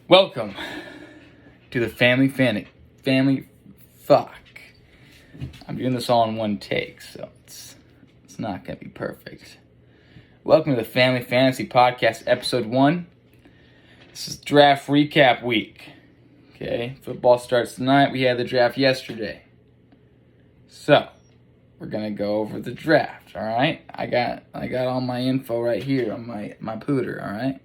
Welcome to the family fuck. I'm doing this all in one take, so it's not gonna be perfect. Welcome to the Family Fantasy Podcast, episode 1. This is draft recap week. Okay, football starts tonight. We had the draft yesterday, so we're gonna go over the draft. All right, I got all my info right here on my pooter. All right.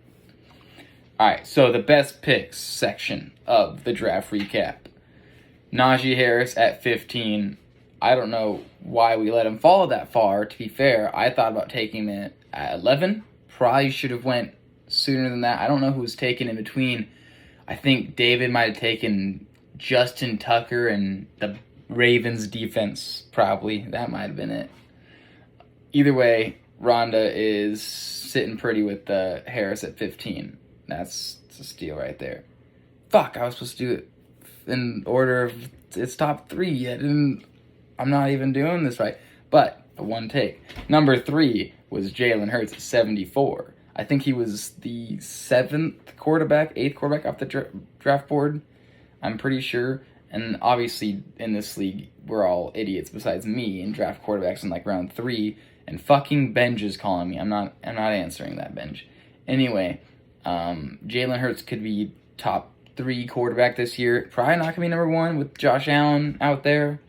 Alright, so the best picks section of the draft recap. Najee Harris at 15. I don't know why we let him fall that far. To be fair, I thought about taking him at 11. Probably should have went sooner than that. I don't know who was taken in between. I think David might have taken Justin Tucker and the Ravens defense, probably. That might have been it. Either way, Rhonda is sitting pretty with Harris at 15. That's a steal right there. Fuck, I was supposed to do it in order of its top 3. I'm not even doing this right. But, a one take. Number 3 was Jalen Hurts at 74. I think he was the 8th quarterback off the draft board. I'm pretty sure. And obviously, in this league, we're all idiots besides me and draft quarterbacks in like round 3. And fucking Benj is calling me. I'm not answering that, Benj. Anyway, Jalen Hurts could be top 3 quarterback this year. Probably not going to be number 1 with Josh Allen out there.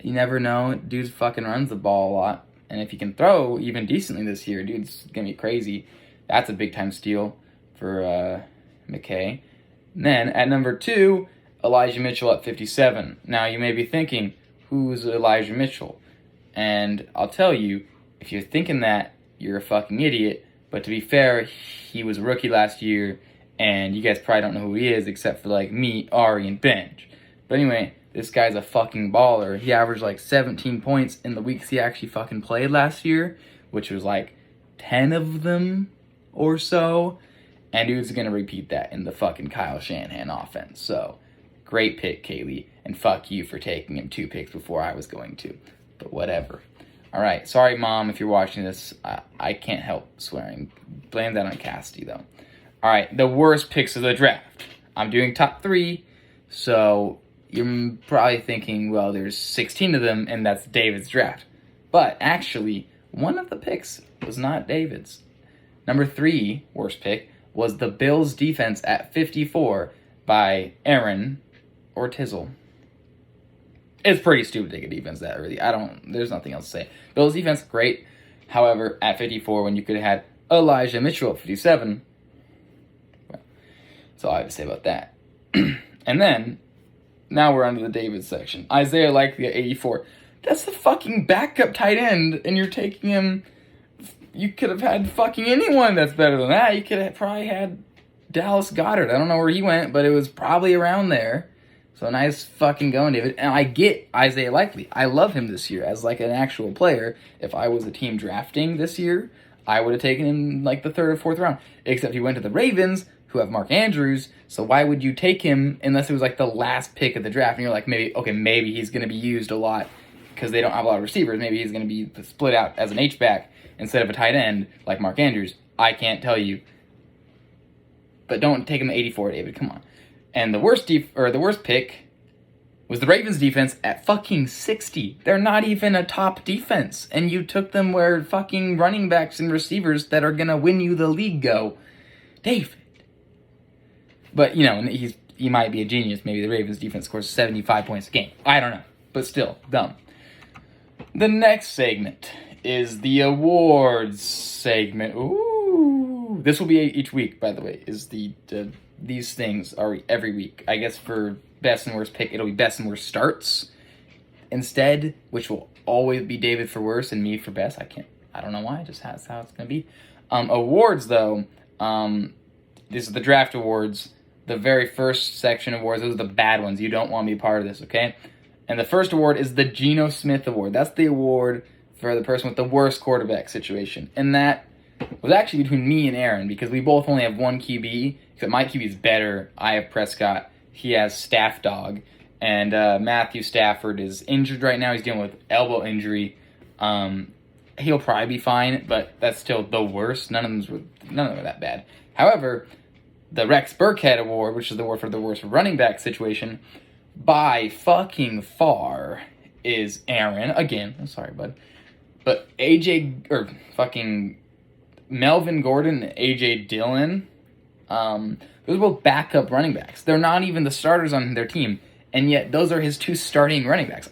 You never know. Dude fucking runs the ball a lot. And if he can throw even decently this year, dude's going to be crazy. That's a big-time steal for McKay. And then at number 2, Elijah Mitchell at 57. Now, you may be thinking, who's Elijah Mitchell? And I'll tell you, if you're thinking that, you're a fucking idiot. But to be fair, he was a rookie last year, and you guys probably don't know who he is except for, like, me, Ari, and Benj. But anyway, this guy's a fucking baller. He averaged, like, 17 points in the weeks he actually fucking played last year, which was, like, 10 of them or so. And dude's going to repeat that in the fucking Kyle Shanahan offense. So, great pick, Kaylee, and fuck you for taking him 2 picks before I was going to. But whatever. Alright, sorry Mom if you're watching this. I can't help swearing. Blame that on Cassidy though. Alright, the worst picks of the draft. I'm doing top 3, so you're probably thinking, well, there's 16 of them and that's David's draft. But actually, one of the picks was not David's. Number 3, worst pick, was the Bills defense at 54 by Aaron or Tizzle. It's pretty stupid to take a defense that early. There's nothing else to say. Bills defense, great. However, at 54, when you could have had Elijah Mitchell at 57, well, that's all I have to say about that. And then, now we're on to the David section. Isaiah Likely at 84. That's the fucking backup tight end, and you're taking him. You could have had fucking anyone that's better than that. You could have probably had Dallas Goedert. I don't know where he went, but it was probably around there. So nice fucking going, David. And I get Isaiah Likely. I love him this year as like an actual player. If I was a team drafting this year, I would have taken him like the 3rd or 4th round. Except he went to the Ravens, who have Mark Andrews. So why would you take him unless it was like the last pick of the draft? And you're like, maybe he's going to be used a lot because they don't have a lot of receivers. Maybe he's going to be split out as an H-back instead of a tight end like Mark Andrews. I can't tell you. But don't take him at 84, David. Come on. And the worst pick was the Ravens defense at fucking 60. They're not even a top defense. And you took them where fucking running backs and receivers that are going to win you the league go. David. But, you know, he might be a genius. Maybe the Ravens defense scores 75 points a game. I don't know. But still, dumb. The next segment is the awards segment. Ooh. This will be each week, by the way, is these things are every week. I guess for best and worst pick, it'll be best and worst starts instead, which will always be David for worst and me for best. I don't know why, just that's how it's going to be. Awards, though, this is the draft awards. The very first section awards, those are the bad ones. You don't want to be part of this, okay? And the first award is the Geno Smith Award. That's the award for the person with the worst quarterback situation. And that was actually between me and Aaron because we both only have one QB, except my QB is better. I have Prescott. He has Staff Dog. And Matthew Stafford is injured right now. He's dealing with elbow injury. He'll probably be fine, but that's still the worst. None of them are that bad. However, the Rex Burkhead Award, which is the award for the worst running back situation, by fucking far is Aaron. Again, I'm sorry, bud. But fucking Melvin Gordon and A.J. Dillon, those are both backup running backs. They're not even the starters on their team, and yet those are his two starting running backs.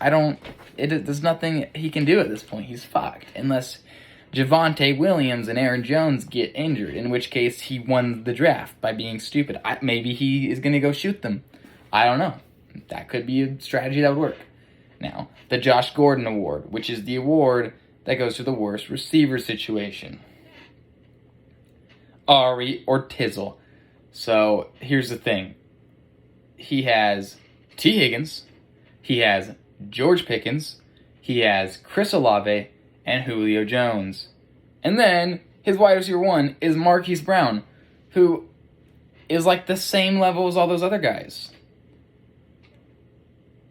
There's nothing he can do at this point. He's fucked. Unless Javonte Williams and Aaron Jones get injured, in which case he won the draft by being stupid. Maybe he is going to go shoot them. I don't know. That could be a strategy that would work. Now, the Josh Gordon Award, which is the award that goes to the worst receiver situation. Ari or Tizzle. So, here's the thing. He has T. Higgins, he has George Pickens, he has Chris Olave, and Julio Jones. And then, his wide receiver 1 is Marquise Brown, who is like the same level as all those other guys.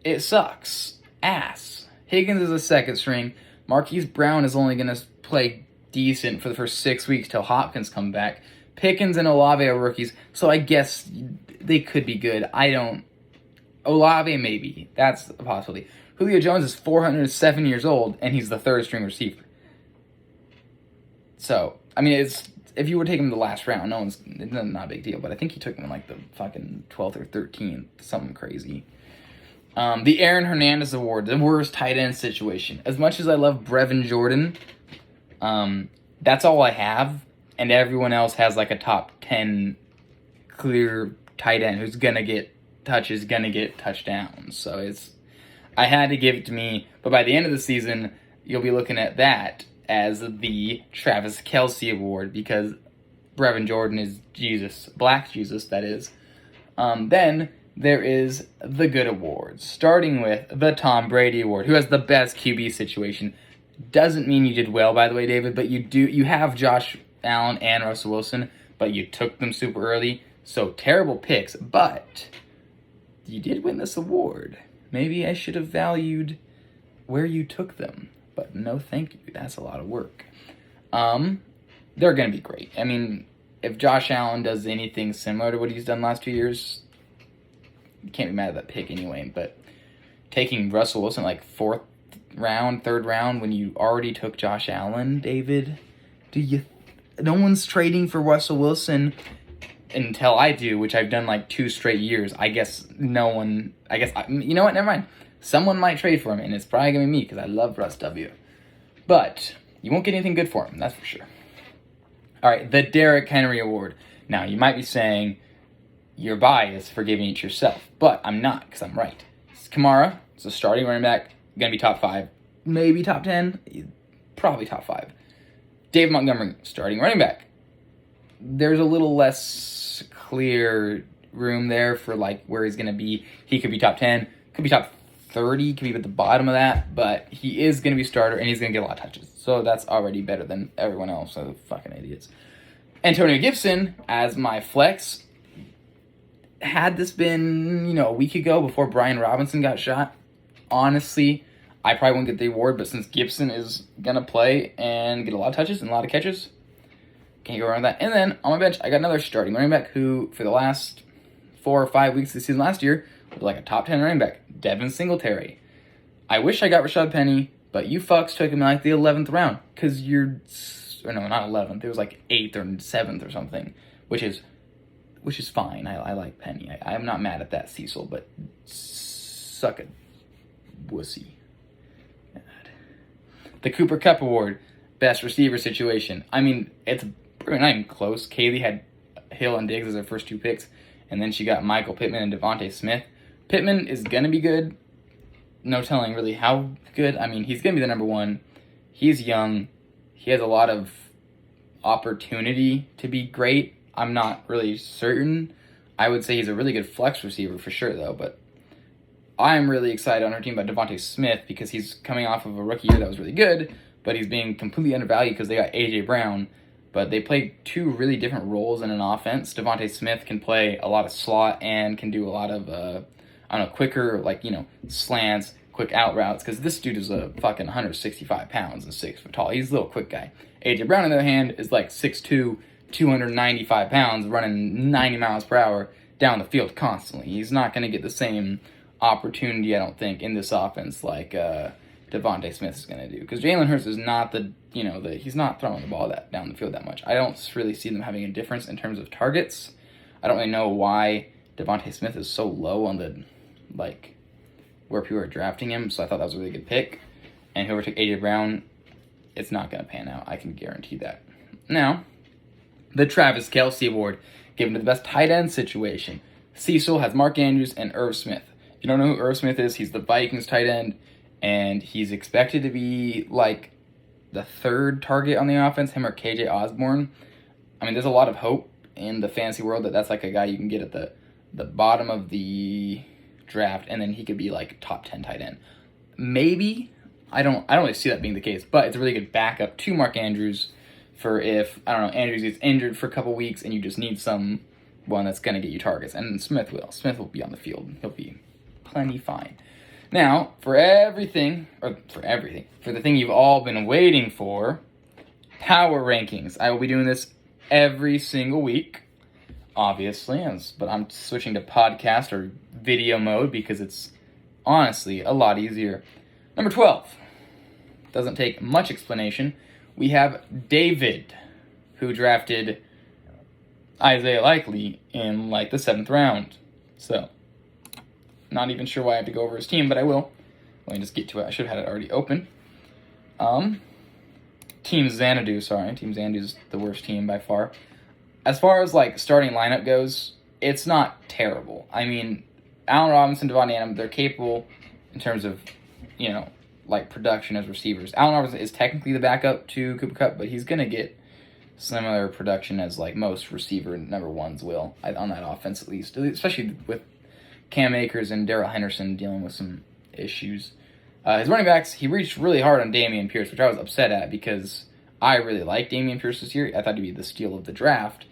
It sucks. Ass. Higgins is a second string. Marquise Brown is only going to play decent for the first 6 weeks till Hopkins come back. Pickens and Olave are rookies, so I guess they could be good. Olave maybe. That's a possibility. Julio Jones is 407 years old, and he's the third string receiver. So, I mean, if you were taking him in the last round, it's not a big deal, but I think he took him in like the fucking 12th or 13th, something crazy. The Aaron Hernandez Award, the worst tight end situation. As much as I love Brevin Jordan, that's all I have, and everyone else has like a top 10 clear tight end who's gonna get touches, gonna get touchdowns. So I had to give it to me, but by the end of the season, you'll be looking at that as the Travis Kelce Award, because Brevin Jordan is Jesus, Black Jesus, that is. Then there is the good awards, starting with the Tom Brady Award, who has the best QB situation. Doesn't mean you did well, by the way, David, but you have Josh Allen and Russell Wilson, but you took them super early, so terrible picks, but you did win this award. Maybe I should have valued where you took them, but no thank you. That's a lot of work. They're going to be great. I mean, if Josh Allen does anything similar to what he's done last 2 years, you can't be mad at that pick anyway, but taking Russell Wilson like 4th round, 3rd round, when you already took Josh Allen, David, no one's trading for Russell Wilson until I do, which I've done like 2 straight years. You know what, never mind. Someone might trade for him, and it's probably going to be me, because I love Russ W. But you won't get anything good for him, that's for sure. All right, the Derrick Henry Award. Now, you might be saying you're biased for giving it to yourself, but I'm not, because I'm right. Kamara is a starting running back, going to be top 5, maybe top 10, probably top 5. David Montgomery, starting running back. There's a little less clear room there for like where he's going to be. He could be top 10, could be top 30, could be at the bottom of that, but he is going to be starter, and he's going to get a lot of touches. So that's already better than everyone else. So fucking idiots. Antonio Gibson as my flex. Had this been, a week ago before Brian Robinson got shot, honestly, I probably won't get the award, but since Gibson is going to play and get a lot of touches and a lot of catches, can't go around that. And then on my bench, I got another starting running back who, for the last 4 or 5 weeks of the season last year, was like a top 10 running back, Devin Singletary. I wish I got Rashad Penny, but you fucks took him in like the 11th round, because not 11th, it was like 8th or 7th or something, which is fine. I like Penny. I'm not mad at that, Cecil, but suck it, wussy. God. The Cooper Kupp Award, best receiver situation. I mean, it's not even close. Kaylee had Hill and Diggs as her first 2 picks, and then she got Michael Pittman and Devontae Smith. Pittman is going to be good. No telling really how good. I mean, he's going to be the number 1. He's young. He has a lot of opportunity to be great. I'm not really certain. I would say he's a really good flex receiver for sure, though. But I'm really excited on our team about Devontae Smith, because he's coming off of a rookie year that was really good, but he's being completely undervalued because they got A.J. Brown. But they play 2 really different roles in an offense. Devontae Smith can play a lot of slot and can do a lot of, quicker, slants, quick out routes, because this dude is a fucking 165 pounds and 6 foot tall. He's a little quick guy. A.J. Brown, on the other hand, is like 6'2", 295 pounds running 90 miles per hour down the field constantly. He's not going to get the same opportunity, I don't think, in this offense like Devontae Smith is going to do. Because Jalen Hurts is not he's not throwing the ball that down the field that much. I don't really see them having a difference in terms of targets. I don't really know why Devontae Smith is so low on the, where people are drafting him, so I thought that was a really good pick. And whoever took A.J. Brown, it's not going to pan out. I can guarantee that. Now, the Travis Kelce Award, given to the best tight end situation. Cecil has Mark Andrews and Irv Smith. If you don't know who Irv Smith is, he's the Vikings tight end, and he's expected to be, the third target on the offense, him or KJ Osborne. I mean, there's a lot of hope in the fantasy world that's a guy you can get at the bottom of the draft, and then he could be top 10 tight end. Maybe. I don't really see that being the case, but it's a really good backup to Mark Andrews for if, Andrews gets injured for a couple weeks and you just need someone that's going to get you targets. And Smith will. Smith will be on the field. He'll be plenty fine. Now, for the thing you've all been waiting for, power rankings. I will be doing this every single week, obviously, but I'm switching to podcast or video mode because it's honestly a lot easier. Number 12. Doesn't take much explanation. We have David, who drafted Isaiah Likely in the 7th round. So, not even sure why I have to go over his team, but I will. Let me just get to it. I should have had it already open. Team Xanadu, sorry. Team Xanadu is the worst team by far. As far as starting lineup goes, it's not terrible. I mean, Allen Robinson, Devontae Adams, they're capable in terms of, production as receivers. Allen Robinson is technically the backup to Cooper Kupp, but he's going to get similar production as most receiver number ones will on that offense, at least, especially with Cam Akers and Darrell Henderson dealing with some issues. His running backs, he reached really hard on Dameon Pierce, which I was upset at because I really liked Dameon Pierce this year. I thought he'd be the steal of the draft,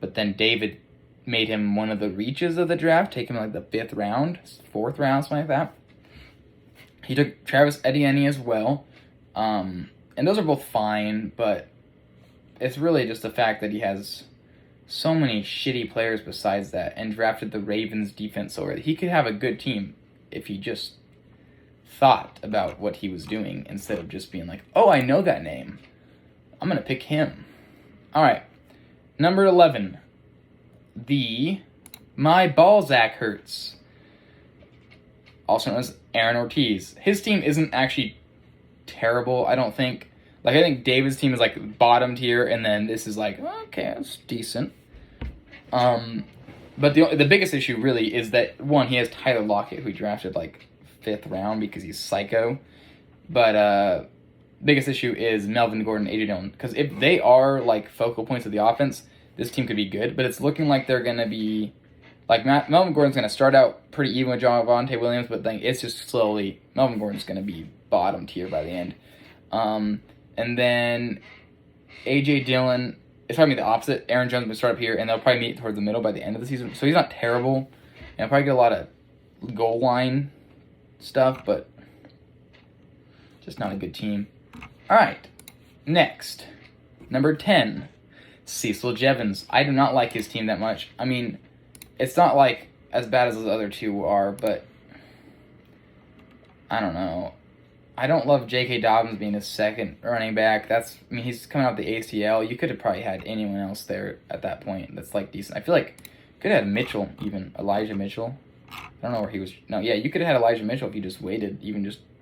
but then David made him one of the reaches of the draft, take him the 5th round, 4th round, something like that. He took Travis Etienne as well, and those are both fine, but it's really just the fact that he has so many shitty players besides that and drafted the Ravens defense so early. He could have a good team if he just thought about what he was doing instead of just being oh, I know that name. I'm going to pick him. All right. Number 11. My Balzac Hurts. Also known as Aaron Ortiz. His team isn't actually terrible, I don't think. I think David's team is bottom tier, and then this is okay, it's decent. But the biggest issue really is that, one, he has Tyler Lockett, who he drafted 5th round because he's psycho. But biggest issue is Melvin Gordon and A.J. Dillon. Because if they are focal points of the offense, this team could be good. But it's looking like they're going to be Melvin Gordon's going to start out pretty even with Javonte Williams, but then it's just slowly Melvin Gordon's going to be bottom tier by the end. And then A.J. Dillon, it's probably the opposite. Aaron Jones will start up here, and they'll probably meet towards the middle by the end of the season. So he's not terrible. And I'll probably get a lot of goal line stuff, but just not a good team. All right, next. Number 10, Cecil Jevons. I do not like his team that much. I mean, it's not as bad as those other two are, but I don't know. I don't love J.K. Dobbins being his second running back. He's coming out the ACL. You could have probably had anyone else there at that point that's decent. I feel could have had Mitchell, even Elijah Mitchell. I don't know where he was. No, yeah, you could have had Elijah Mitchell if you just waited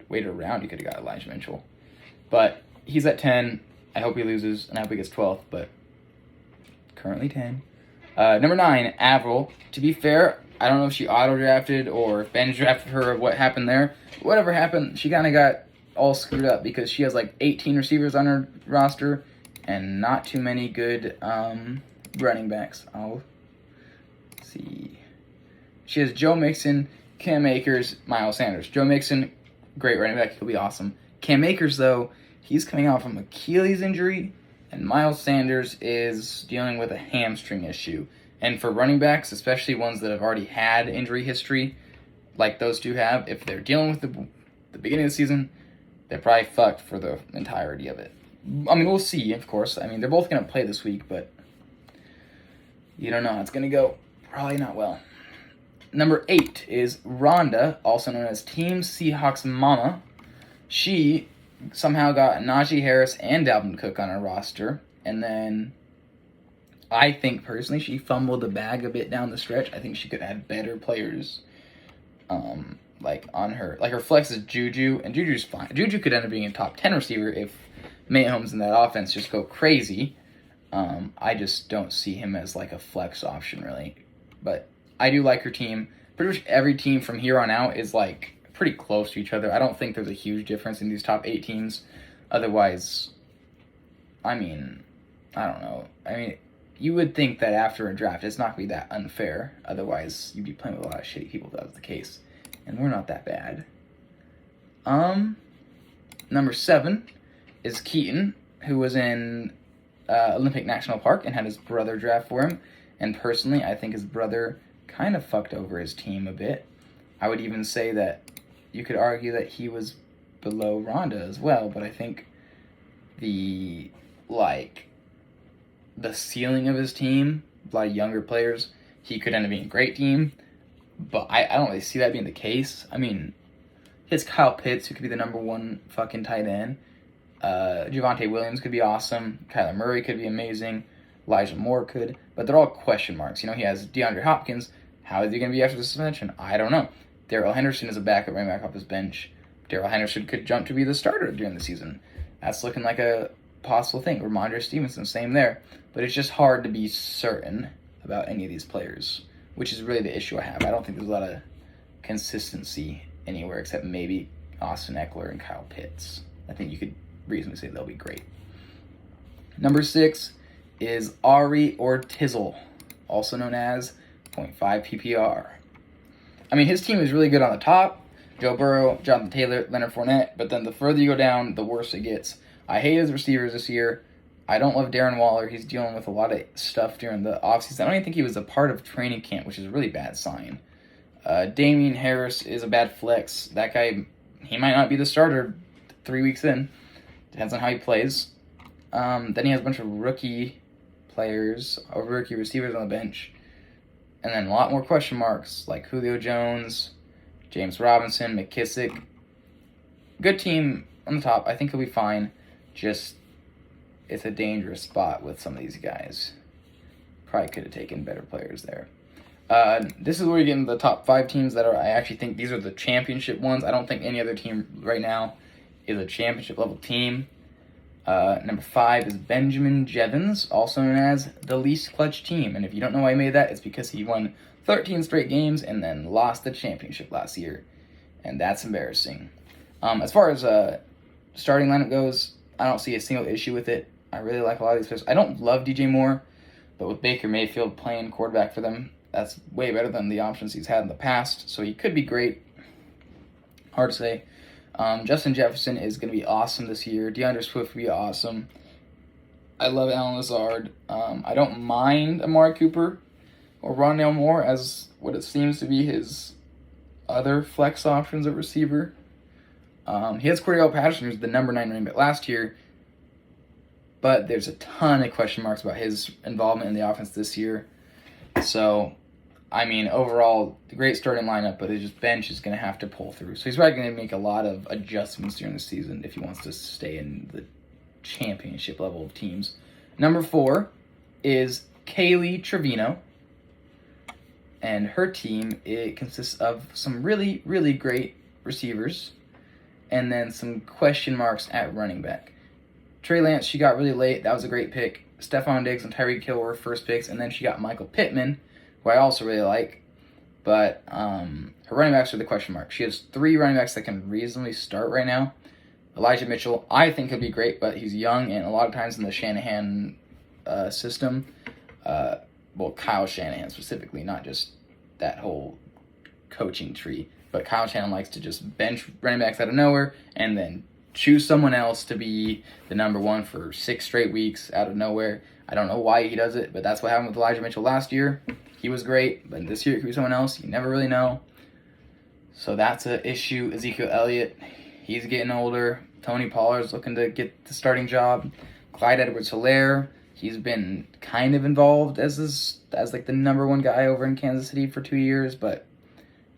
around. You could have got Elijah Mitchell. But he's at 10. I hope he loses, and I hope he gets 12th, but currently 10. Number 9, Avril. To be fair, I don't know if she auto-drafted or if Ben drafted her or what happened there. Whatever happened, she kind of got all screwed up because she has 18 receivers on her roster and not too many good running backs. I'll see. She has Joe Mixon, Cam Akers, Miles Sanders. Joe Mixon, great running back. He'll be awesome. Cam Akers, though, he's coming out from Achilles injury, and Miles Sanders is dealing with a hamstring issue. And for running backs, especially ones that have already had injury history, like those two have, if they're dealing with the beginning of the season, they're probably fucked for the entirety of it. I mean, we'll see, of course. I mean, they're both going to play this week, but You don't know how it's going to go. Probably not well. Number 8 is Rhonda, also known as Team Seahawks Mama. She somehow got Najee Harris and Dalvin Cook on her roster. And then I think personally she fumbled the bag a bit down the stretch. I think she could add better players like on her. Like her flex is Juju, and Juju's fine. Juju could end up being a top 10 receiver if Mahomes in that offense just go crazy. I just don't see him as like a flex option really. But I do like her team. Pretty much every team from here on out is like pretty close to each other. I don't think there's a huge difference in these top 8 teams. Otherwise, I mean, I don't know. I mean, you would think that after a draft, it's not going to be that unfair. Otherwise, you'd be playing with a lot of shitty people if that was the case. And we're not that bad. Number 7 is Keaton, who was in Olympic National Park and had his brother draft for him. And personally, I think his brother kind of fucked over his team a bit. I would even say that you could argue that he was below Rhonda as well, but I think the ceiling of his team, a lot of younger players, he could end up being a great team, but I don't really see that being the case. I mean, it's Kyle Pitts, who could be the number 1 fucking tight end. Javonte Williams could be awesome. Kyler Murray could be amazing. Elijah Moore could, but they're all question marks. You know, he has DeAndre Hopkins. How is he going to be after the suspension? I don't know. Darrell Henderson is a backup running back off his bench. Darrell Henderson could jump to be the starter during the season. That's looking like a possible thing. Ramondre Stevenson, same there. But it's just hard to be certain about any of these players, which is really the issue I have. I don't think there's a lot of consistency anywhere except maybe Austin Eckler and Kyle Pitts. I think you could reasonably say they'll be great. Number 6 is Ari or Tizzle, also known as 0.5 PPR. I mean, his team is really good on the top. Joe Burrow, Jonathan Taylor, Leonard Fournette. But then the further you go down, the worse it gets. I hate his receivers this year. I don't love Darren Waller. He's dealing with a lot of stuff during the offseason. I don't even think he was a part of training camp, which is a really bad sign. Damian Harris is a bad flex. That guy, he might not be the starter 3 weeks in. Depends on how he plays. Then he has a bunch of rookie players, or rookie receivers on the bench. And then a lot more question marks, like Julio Jones, James Robinson, McKissick. Good team on the top. I think he'll be fine. Just, it's a dangerous spot with some of these guys. Probably could have taken better players there. This is where you get into the top 5 teams that I actually think these are the championship ones. I don't think any other team right now is a championship level team. Number 5 is Benjamin Jevons, also known as the least clutch team. And if you don't know why I made that, it's because he won 13 straight games and then lost the championship last year. And that's embarrassing. As far as starting lineup goes, I don't see a single issue with it. I really like a lot of these players. I don't love DJ Moore, but with Baker Mayfield playing quarterback for them, that's way better than the options he's had in the past. So he could be great. Hard to say. Justin Jefferson is going to be awesome this year. DeAndre Swift will be awesome. I love Allen Lazard. I don't mind Amari Cooper or Rondale Moore as what it seems to be his other flex options at receiver. He has Cordell Patterson, who's the number 9 running back last year, but there's a ton of question marks about his involvement in the offense this year. So, I mean, overall, great starting lineup, but his just bench is going to have to pull through. So he's probably going to make a lot of adjustments during the season if he wants to stay in the championship level of teams. Number 4 is Kaylee Trevino, and her team, it consists of some really, really great receivers and then some question marks at running back. Trey Lance, she got really late. That was a great pick. Stephon Diggs and Tyreek Hill were first picks, and then she got Michael Pittman, who I also really like. But her running backs are the question mark. She has 3 running backs that can reasonably start right now. Elijah Mitchell, I think he'll be great, but he's young, and a lot of times in the Shanahan system, Kyle Shanahan specifically, not just that whole coaching tree, but Kyle Shanahan likes to just bench running backs out of nowhere and then choose someone else to be the number 1 for 6 straight weeks out of nowhere. I don't know why he does it, but that's what happened with Elijah Mitchell last year. He was great, but this year it could be someone else. You never really know. So that's an issue. Ezekiel Elliott, he's getting older. Tony Pollard's looking to get the starting job. Clyde Edwards-Helaire, He's been kind of involved as like the number one guy over in Kansas City for 2 years, but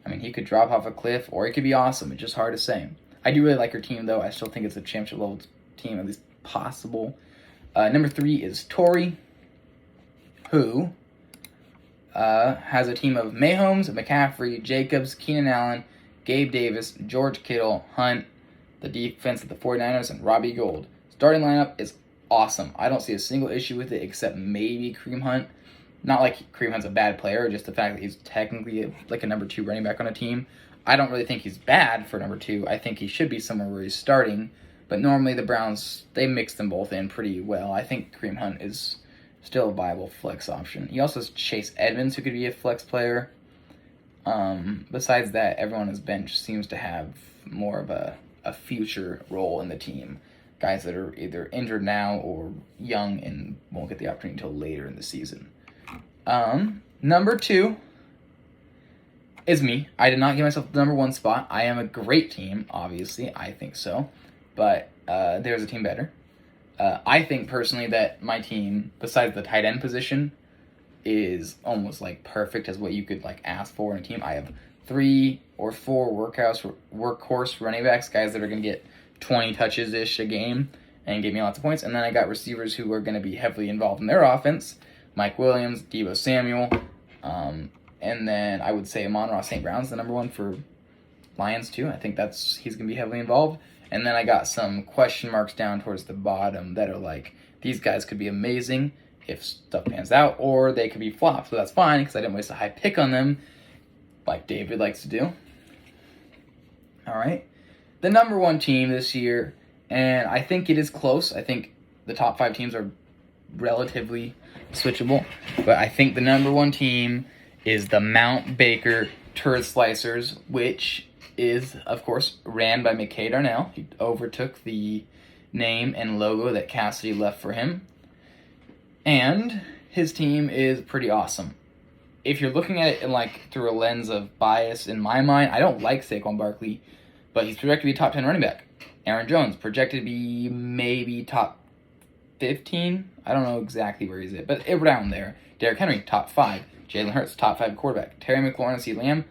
I mean, he could drop off a cliff or he could be awesome. It's just hard to say. I do really like her team, though. I still think it's a championship level team, at least possible. Number 3 is Tori, who has a team of Mahomes, McCaffrey, Jacobs, Keenan Allen, Gabe Davis, George Kittle, Hunt, the defense of the 49ers, and Robbie Gould. Starting lineup is awesome. I don't see a single issue with it except maybe Kareem Hunt. Not like Kareem Hunt's a bad player, just the fact that he's technically like a number 2 running back on a team. I don't really think he's bad for number 2. I think he should be somewhere where he's starting. But normally the Browns, they mix them both in pretty well. I think Kareem Hunt is still a viable flex option. He also has Chase Edmonds, who could be a flex player. Besides that, everyone on his bench seems to have more of a future role in the team. Guys that are either injured now or young and won't get the opportunity until later in the season. Number 2 is me. I did not give myself the number 1 spot. I am a great team, obviously. I think so. But there's a team better. I think personally that my team, besides the tight end position, is almost like perfect as what you could like ask for in a team. I have 3 or 4 workhorse running backs, guys that are going to get 20 touches-ish a game and give me lots of points. And then I got receivers who are going to be heavily involved in their offense. Mike Williams, Deebo Samuel, and then I would say Amon-Ra St. Brown's the number 1 for Lions too. I think he's going to be heavily involved. And then I got some question marks down towards the bottom that are like, these guys could be amazing if stuff pans out, or they could be flops. So that's fine because I didn't waste a high pick on them like David likes to do. All right. The number 1 team this year, and I think it is close. I think the top 5 teams are relatively switchable, but I think the number 1 team is the Mount Baker Turd Slicers, which is, of course, ran by McKay Darnell. He overtook the name and logo that Cassidy left for him, and his team is pretty awesome. If you're looking at it in like through a lens of bias, in my mind, I don't like Saquon Barkley, but he's projected to be a top 10 running back. Aaron Jones projected to be maybe top 15. I don't know exactly where he's at, but around there. Derrick Henry, top 5. Jalen Hurts, top 5 quarterback. Terry McLaurin and CeeDee Lamb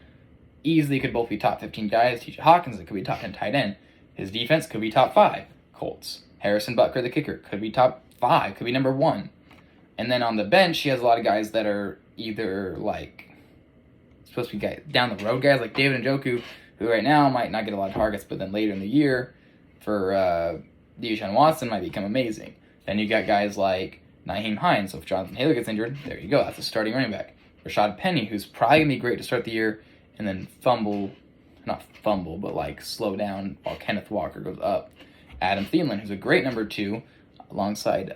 easily could both be top 15 guys. T.J. Hawkins, it could be top 10 tight end. His defense could be top 5. Colts. Harrison Butker, the kicker, could be top 5, could be number 1. And then on the bench, he has a lot of guys that are either like supposed to be guys, down the road guys like David Njoku, who right now might not get a lot of targets, but then later in the year for Deshaun Watson might become amazing. Then you got guys like Nyheim Hines. So if Jonathan Taylor gets injured, there you go. That's a starting running back. Rashad Penny, who's probably going to be great to start the year and then but like slow down while Kenneth Walker goes up. Adam Thielen, who's a great number 2 alongside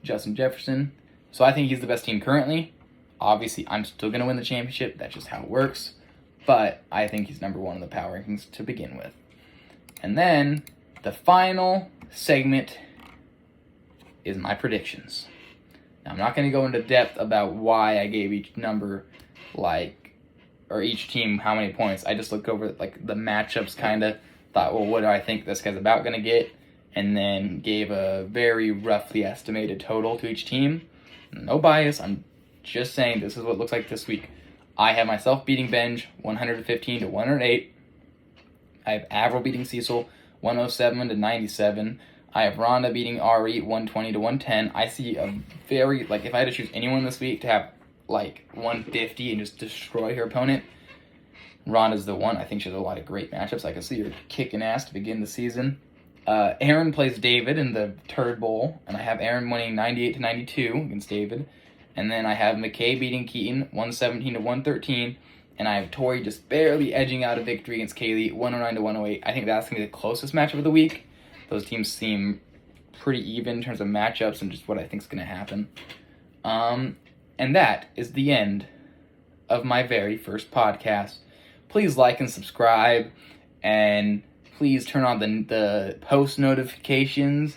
Justin Jefferson. So I think he's the best team currently. Obviously, I'm still going to win the championship. That's just how it works. But I think he's number 1 in the power rankings to begin with. And then the final segment is my predictions. Now, I'm not going to go into depth about why I gave each number, or each team how many points. I just looked over the matchups, kind of thought, well, what do I think this guy's about going to get? And then gave a very roughly estimated total to each team. No bias. I'm just saying this is what it looks like this week. I have myself beating Benj 115 to 108. I have Avril beating Cecil 107 to 97. I have Rhonda beating Ari 120 to 110. I see a very, if I had to choose anyone this week to have 150 and just destroy her opponent, Rhonda's the one. I think she has a lot of great matchups. I can see her kicking ass to begin the season. Aaron plays David in the Turd Bowl, and I have Aaron winning 98 to 92 against David. And then I have McKay beating Keaton 117 to 113. And I have Tori just barely edging out a victory against Kaylee 109 to 108. I think that's going to be the closest matchup of the week. Those teams seem pretty even in terms of matchups and just what I think is going to happen. And that is the end of my very first podcast. Please like and subscribe, and please turn on the post notifications.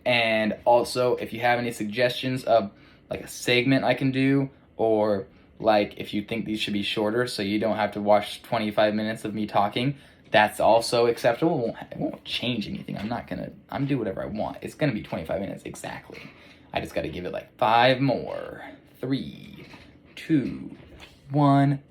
And also, if you have any suggestions of a segment I can do, or if you think these should be shorter so you don't have to watch 25 minutes of me talking, that's also acceptable. It won't change anything. I'm do whatever I want. It's going to be 25 minutes exactly. I just gotta give it like 5 more. 3, 2, 1.